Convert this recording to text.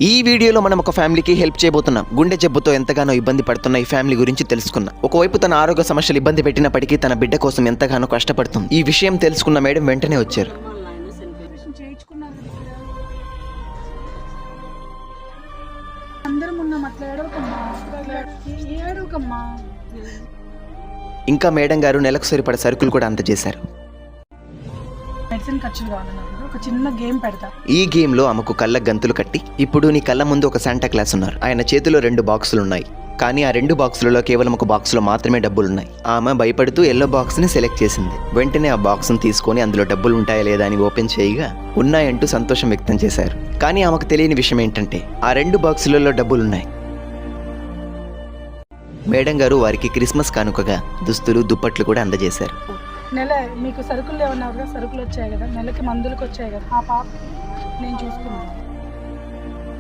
ఈ వీడియోలో మనం ఒక ఫ్యామిలీకి హెల్ప్ చేయబోతున్నాం. గుండె జబ్బుతో ఎంతగానో ఇబ్బంది పడుతున్న ఈ ఫ్యామిలీ గురించి తెలుసుకున్నాం. ఒకవైపు తన ఆరోగ్య సమస్యలు ఇబ్బంది పెట్టినప్పటికీ తన బిడ్డ కోసం ఎంతగానో కష్టపడుతుంది. ఈ విషయం తెలుసుకున్న మేడం వెంటనే వచ్చారు. ఇంకా మేడం గారు నెలకు సరిపడ సరుకులు కూడా అందజేశారు. ఈ గేమ్ లో ఆమెకు కళ్ళ గంతులు కట్టి, ఇప్పుడు నీ కళ్ళ ముందు ఒక శాంటా క్లాస్ ఉన్నారు. ఆయన చేతిలో 2 బాక్సులు ఉన్నాయి. కానీ ఆ 2 బాక్సులలో కేవలం ఒక బాక్స్ లో మాత్రమే డబ్బులున్నాయి. ఆమె భయపడుతూ ఎల్లో బాక్స్ ని సెలెక్ట్ చేసింది. వెంటనే ఆ బాక్స్ ని తీసుకొని అందులో డబ్బులు ఉంటాయా లేదా అని ఓపెన్ చేయగా ఉన్నాయంటూ సంతోషం వ్యక్తం చేశారు. కానీ ఆమెకు తెలియని విషయం ఏంటంటే ఆ 2 బాక్సులలో డబ్బులున్నాయి. మేడం గారు వారికి క్రిస్మస్ కానుకగా దుస్తులు, దుప్పట్లు కూడా అందజేశారు. నెల మీకు సరుకులు ఏమన్నా సరుకులు వచ్చాయి కదా, నెలకి మందులకు వచ్చాయి కదా, ఆ పాప నేను చూసుకున్నాను.